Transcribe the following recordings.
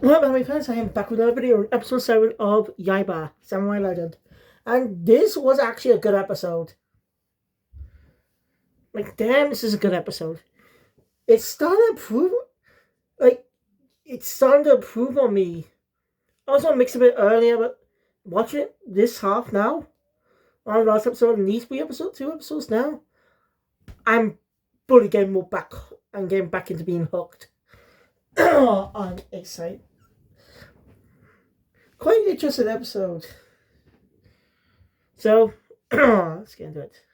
Well, my friends, I am back with another video, episode 7 of YAIBA, Samurai Legend. And this was actually a good episode. Like, damn, this is a good episode. It's starting to prove, like, it's starting to improve on me. I was on Mix a bit earlier, but watching it this half now, on the last episode, and these two episodes now, I'm fully getting more back, and getting back into being hooked. I'm excited. Quite an interesting episode. So, let's get into it.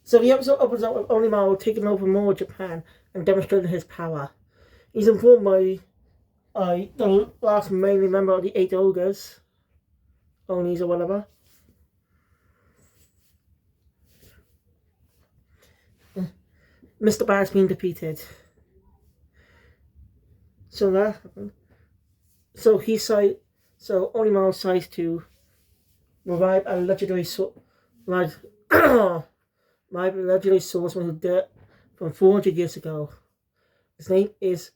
So the episode opens up with Onimaru taking over more of Japan and demonstrating his power. He's informed by the last mainly member of the 8 ogres, Onis or whatever. Mr. Barrett's been defeated. So that happened. So Onimaru decides to revive a legendary swordsman who died from 400 years ago. His name is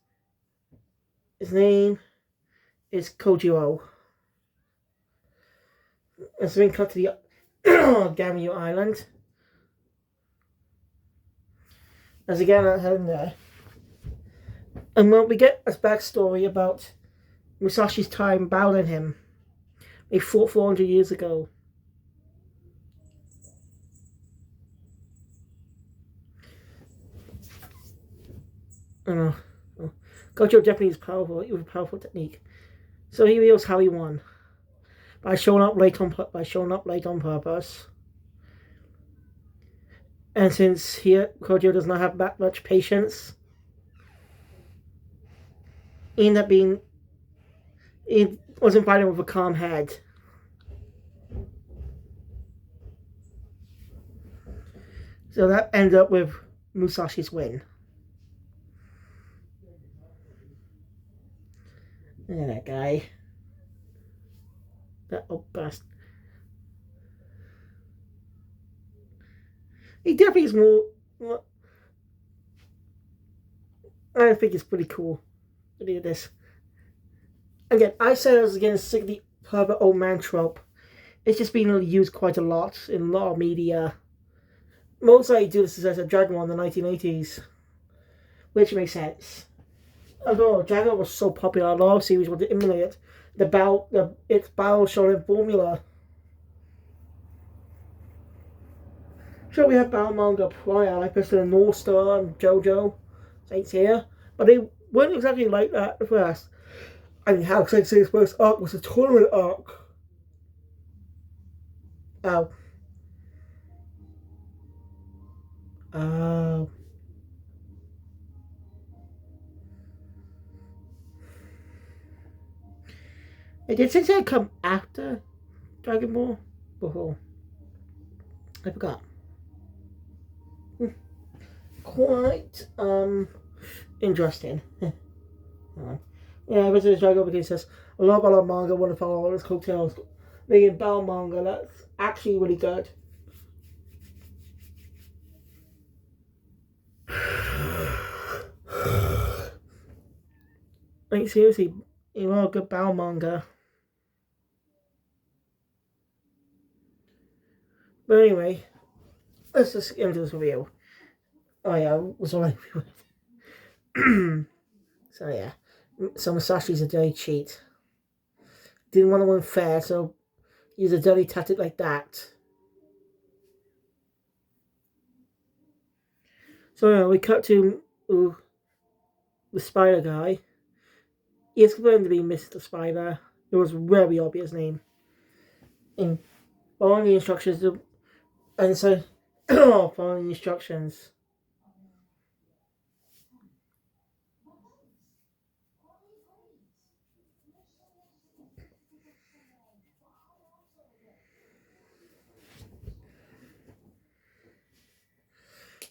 Kojiro. And so we cut to the Gamio Island. As again I'm heading there. And when we get a backstory about Musashi's time battling him. He fought 400 years ago. I don't know. Gojo definitely is powerful. He was a powerful technique. So he reveals how he won. By showing up late on purpose. And since Gojo does not have that much patience, he wasn't fighting with a calm head. So that ended up with Musashi's win. Look at that guy. That old bastard. He definitely is more. I think it's pretty cool. Look at this. Again, I said I was getting sick of the Herbert old man trope. It's just been used quite a lot in a lot of media. Most likely do this as a Dragon Ball in the 1980s. Which makes sense. Although Dragon Ball was so popular, a lot of series wanted to emulate its battle shonen formula. Sure, we have battle manga prior, like Mr. North Star and JoJo Saints here, but they weren't exactly like that at first. I mean, how Saint Seiya's first arc was a tournament arc. Oh. Did Saint Seiya come after Dragon Ball? Before? I forgot. Quite interesting. Yeah, this Dragon Ball because it says a lot of manga want to follow all its coattails, making battle manga that's actually really good. Like seriously, you want a good battle manga. But anyway, let's just get into this review. Oh yeah, was all I So yeah. So Musashi's a dirty cheat. Didn't want to win fair, so use a dirty tactic like that. So yeah, we cut to the spider guy. He is confirmed to be Mr. Spider. It was a very obvious name. In following the instructions, and so following the instructions.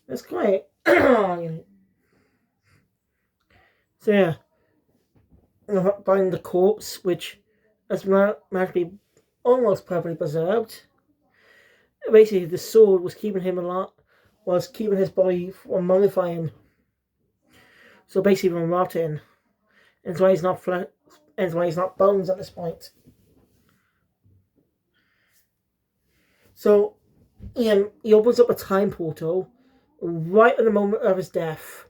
That's great. So yeah, finding the corpse, which has magically almost perfectly preserved. Basically, the sword was keeping him alive, was keeping his body from mummifying. So basically from rotting. And that's why he's not flesh, and that's why he's not bones at this point. So, he opens up a time portal right at the moment of his death,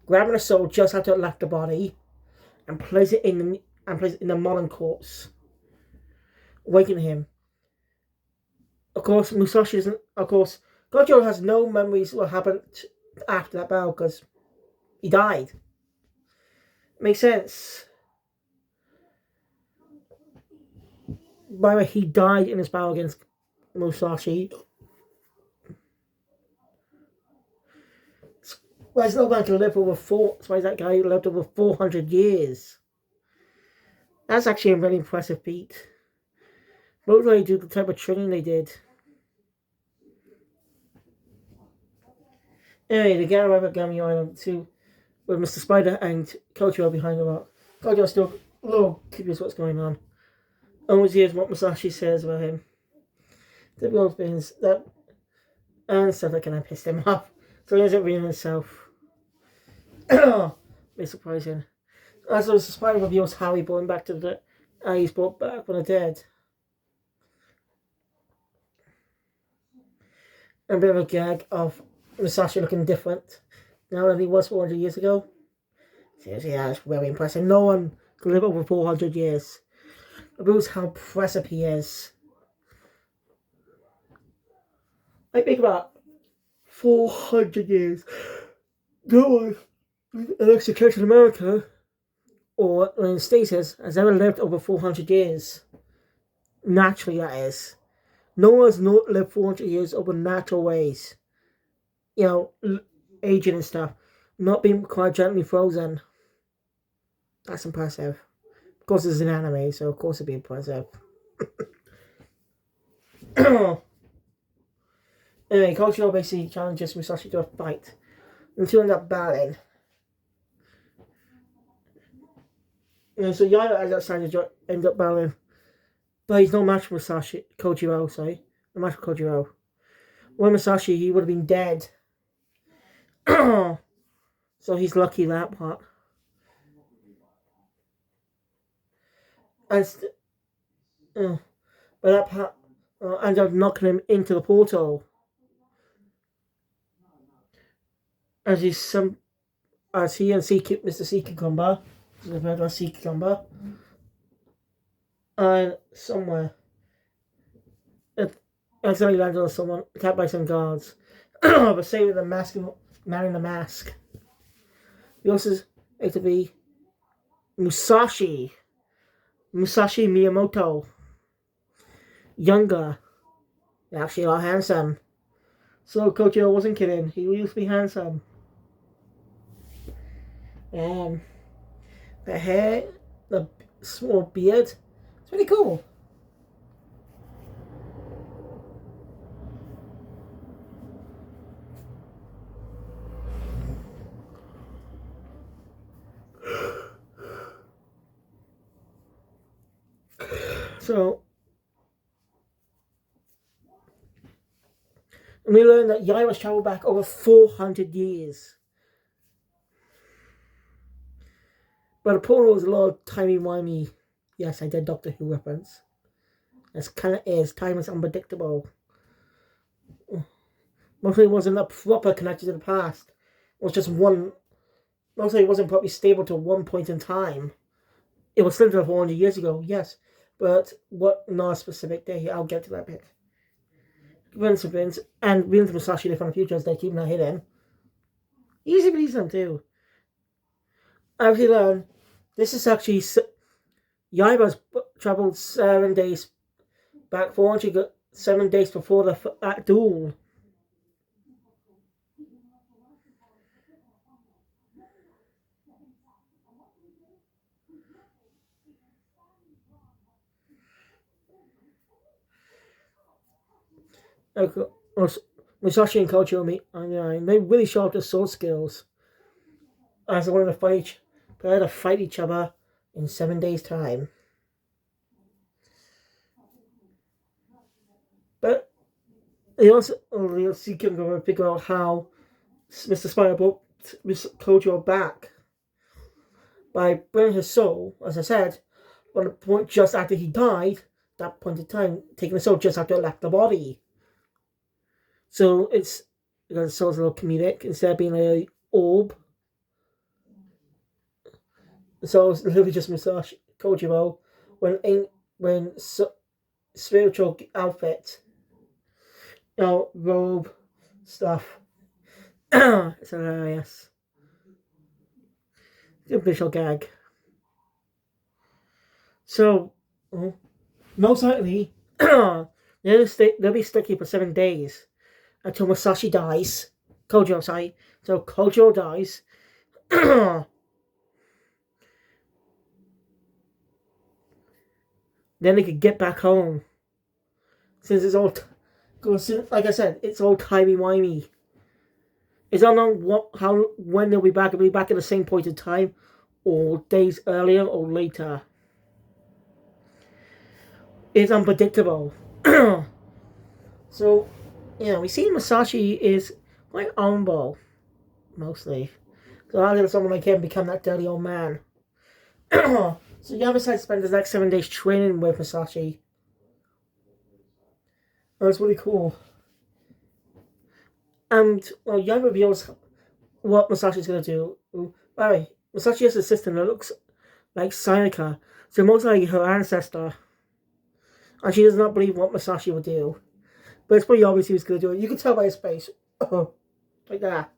grabbing a soul just after it left the body, and places it in the modern corpse, waking him. Of course, Musashi isn't. Of course, Kojiro has no memories of what happened after that battle because he died. Makes sense. By the way, he died in his battle against Musashi. Why is no man can live over why is that guy lived over 400 years? That's actually a really impressive feat. Mostly due to the type of training they did. Anyway, they get arrive at Gami Island too, with Mr. Spider and Kojiro behind the rock. Kojiro's still a little curious what's going on. Always hears what Musashi says about him. The world things that and stuff that kind of pissed him off. So he ends up reading himself. It's surprising. As the Spider reveals how he brought him back to the he's brought back from the dead. A bit of a gag of Musashi looking different now than he was 400 years ago. Seriously, that's very impressive. No one can live over 400 years. It proves how impressive he is. I think about 400 years. No one in execution in America or in the States has ever lived over 400 years. Naturally, that is. No one has not lived 400 years over natural ways. You know, aging and stuff. Not being quite gently frozen. That's impressive. Of course, it's an anime, so of course it'd be impressive. Anyway, Kojiro basically challenges Musashi to a fight. And two end up battling. And so YAIBA ends up signing to end up battling. But he's no match for Kojiro, sorry. No match for Kojiro. When Musashi, he would have been dead. So he's lucky that part. And but that part ended up knocking him into the portal. As he and Mr. Sea Cucumber, Sea Cucumber, and somewhere it accidentally landed on someone, attacked by some guards, but saving the man in the mask. He also is to be Musashi Miyamoto, younger, actually a lot handsome. So Kojiro wasn't kidding. He used to be handsome. The hair, the small beard, it's pretty cool. So, and we learned that YAIBA's traveled back over 400 years. But the portal was a lot of timey-wimey. Yes, I did Doctor Who reference. As kind of is. Time is unpredictable. Mostly it wasn't a proper connection to the past. It was just one. Mostly it wasn't properly stable to one point in time. It was still 400 years ago, yes. But not a specific day. I'll get to that bit. Vince and Vince Musashi live on the future as they keep that hidden. Easy believes them too. As we learn, this is actually YAIBA's traveled 7 days back 7 days before that duel. Musashi and Kojiro meet on the line. They really show off their sword skills. As they wanted to fight each other in 7 days' time. But they also can figure out how Mr. Spider brought Kojiro back by bringing his soul, as I said, on the point just after he died, that point in time, taking the soul just after it left the body. So it's, because the soul's a little comedic, instead of being an orb, the soul's literally just Musashi Kojiro when spiritual outfit, robe stuff. It's hilarious. Good visual gag. So, most likely, they'll be stuck here for 7 days until Musashi dies. Kojiro, sorry. So Kojiro dies. Then they could get back home. Since it's all, like I said, it's all timey-wimey. It's unknown when they'll be back. They'll be back at the same point in time, or days earlier or later. It's unpredictable. So, we see Musashi is quite humble, mostly. So how did someone like him become that dirty old man? So YAIBA decided to spend the next 7 days training with Musashi. That's really cool. And, YAIBA reveals what Musashi's going to do. By the way, Musashi has a sister that looks like Sayaka, so most likely her ancestor. And she does not believe what Musashi would do. But it's pretty obvious he was going to do it. You can tell by his face. Like that.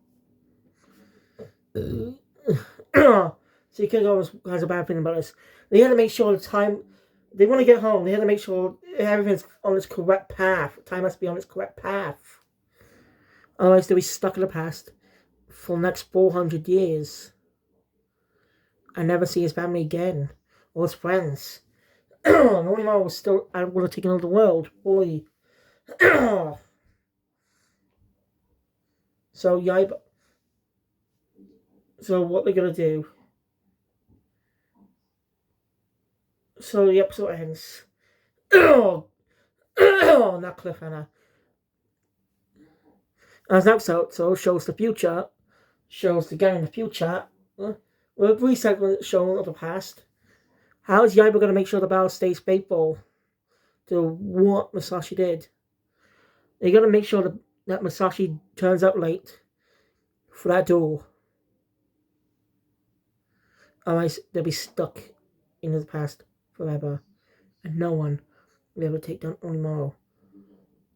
So you can always has a bad feeling about this. They had to make sure they want to get home. They had to make sure everything's on its correct path. Time has to be on its correct path. Otherwise, they'll be stuck in the past for the next 400 years. And never see his family again. Or his friends. Norimaro was still would have taken over the world. Boy. So YAIBA. So what they're gonna do? So the episode ends. Not cliffhanger. As an episode, so shows the future, shows the gang in the future. With a brief segment showing of the past. How is YAIBA going to make sure the battle stays faithful to what Musashi did? They're going to make sure that Musashi turns up late for that duel. Otherwise, they'll be stuck in the past forever. And no one will ever take down Onimaru.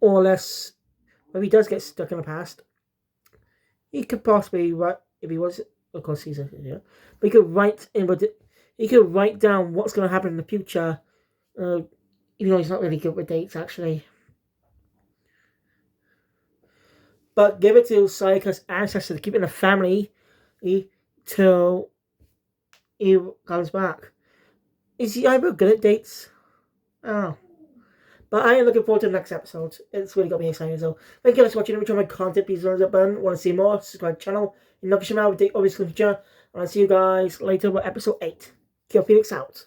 Or unless, if he does get stuck in the past, he could possibly, if he was, of course he's a, but he could write down what's going to happen in the future, even though he's not really good with dates, actually. But give it to Sayaka's ancestors to keep it in the family till he comes back. Is YAIBA good at dates? Oh. But I am looking forward to the next episode. It's really got me excited. So thank you guys for watching. If you enjoy my content, please thumbs up button. Want to see more? Subscribe to the channel. And notification bell with date always future. And I'll see you guys later with episode 8. Kill Felix out.